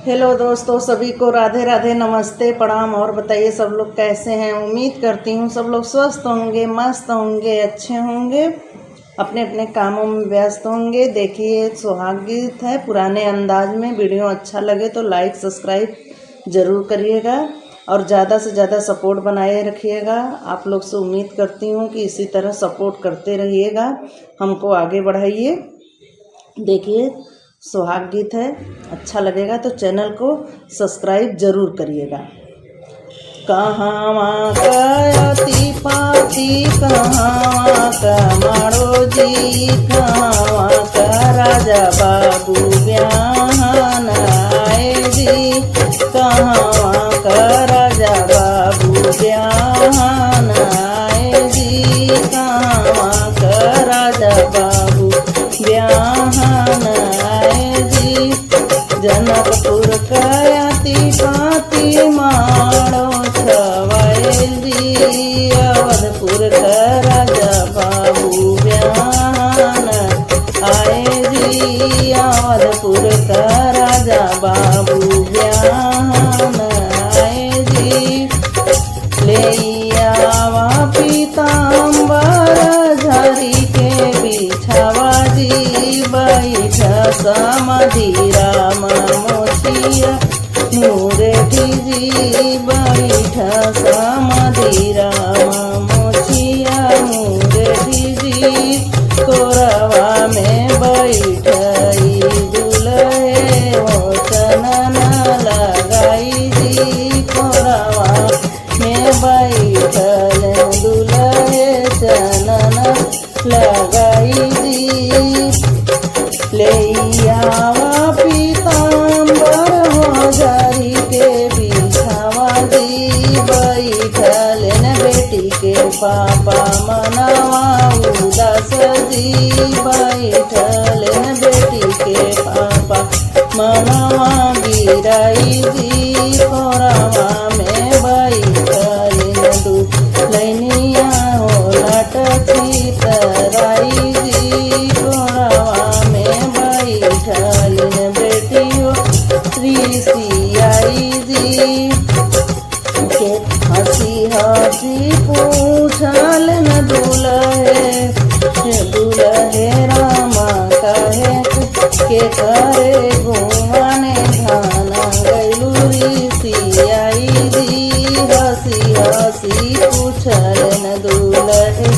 Hello दोस्तों, सभी को राधे राधे, नमस्ते, प्रणाम। और बताइए सब लोग कैसे हैं। उम्मीद करती हूँ सब लोग स्वस्थ होंगे, मस्त होंगे, अच्छे होंगे, अपने अपने कामों में व्यस्त होंगे। देखिए सुहाग गीत है पुराने अंदाज में। वीडियो अच्छा लगे तो लाइक सब्सक्राइब ज़रूर करिएगा और ज़्यादा से ज़्यादा सपोर्ट बनाए रखिएगा। आप लोग से उम्मीद करती हूँ कि इसी तरह सपोर्ट करते रहिएगा, हमको आगे बढ़ाइए। देखिए सुहाग गीत है, अच्छा लगेगा तो चैनल को सब्सक्राइब जरूर करिएगा। कहाँ कति पाती कहाँ का मारो जी, कहाँ का राजा बाबू ब्याहन आए जी, कहाँ का राजा बाबू ब्याहन आए जी, कहाँ का राजा बाबू ब्याहन आए जी। जनकपुर कयाती पाती मारो छवायल जी, अवधपुर का राजा बाबू ब्याहन आए जी, अवधपुर का राजा बाबू ब्याहन आए जी। ले आवा पीताम्बर झारी के बिछावा जी, बैठा समाधि राम मोचिया मुरेठी जी, बैठा समाधि राम मोचिया मुरेठी जी। कोरवा में बैठाई दुल्हे हो चनन लगाई जी, कोरवा में बैठल दुल्हे चनन लगाई जी। ले आवा पीताम्बर हो जारी के बिछावा जी, बैठल न बेटी के पापा मनावा उदास जी, बैठल न बेटी के पापा मनावा गिराई जी। कोरवा में बैठल न दुल्हनिया हो लटकी तराई जी, कोरवा में बैठल न बेटी हो ऋषियाई जी। के हंसी हंसी पूछल न दुल्हे रामा कहे के करे घुमाने धाना गैलू ऋषियाई जी। हंसी हंसी पूछल न दुल्हे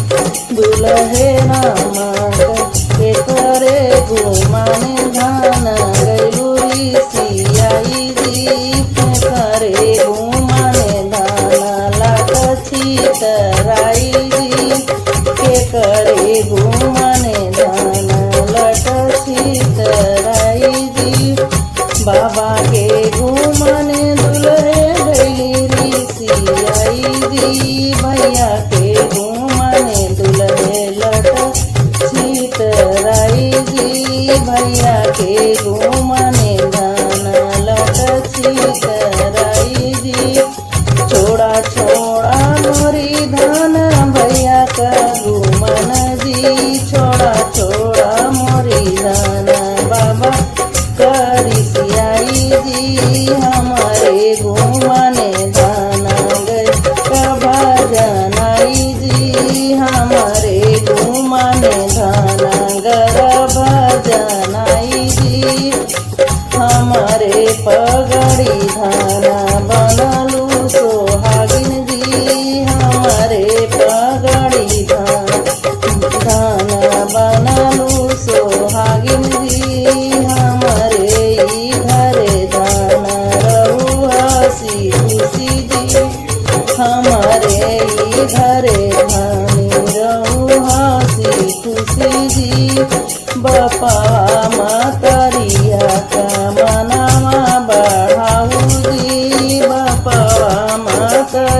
रामा के करे घुमाने धाना गैलू ऋषियाई जी, करे घुमाने धाना लाकछी तराई जी, के करे घुमाने धाना लटछी तराई जी। बाबा के घुमाने दुल्हे गैली ऋषियाई जी, भैया के घुमाने दुल्हे लटछी तराई जी, भैया के घुमाने धाना लटछी तराई जी। छोड़ा छोड़ा मोरी धान भैया का घुमन जी, छोड़ा छोड़ा मोरी धान बाबा करिसियाई जी। हमारे घुमने धाना गए भजनाई जी, हमारे घुमने धाना गर भजनाई जी। हमारे पगड़ी धाना बनलू सोहागिन जी, हमारे पगड़ी धाना बनलू सोहागिन जी। हमारे ई घरे धाना रहू हसी खुशी जी, हमारे ई घरे धानी रहू हसी खुशी जी। बपा मतरिया का मनावा बढ़ाऊ जी, बपा मतरिया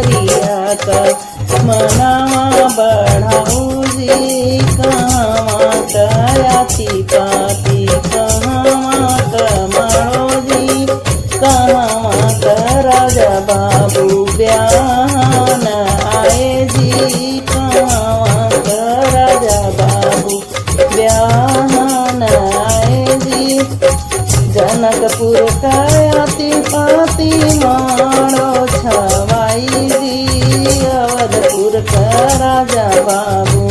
कपूर कायाति पाती मारो छवाई जी, अवधपुर का राजा बाबू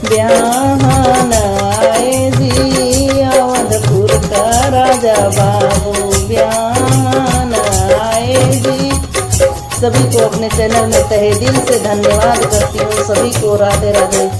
ब्याहन आए जी, अवधपुर का राजा बाबू ब्याहन आए जी। सभी को अपने चैनल में तहे दिल से धन्यवाद करती हूँ। सभी को राधे राधे।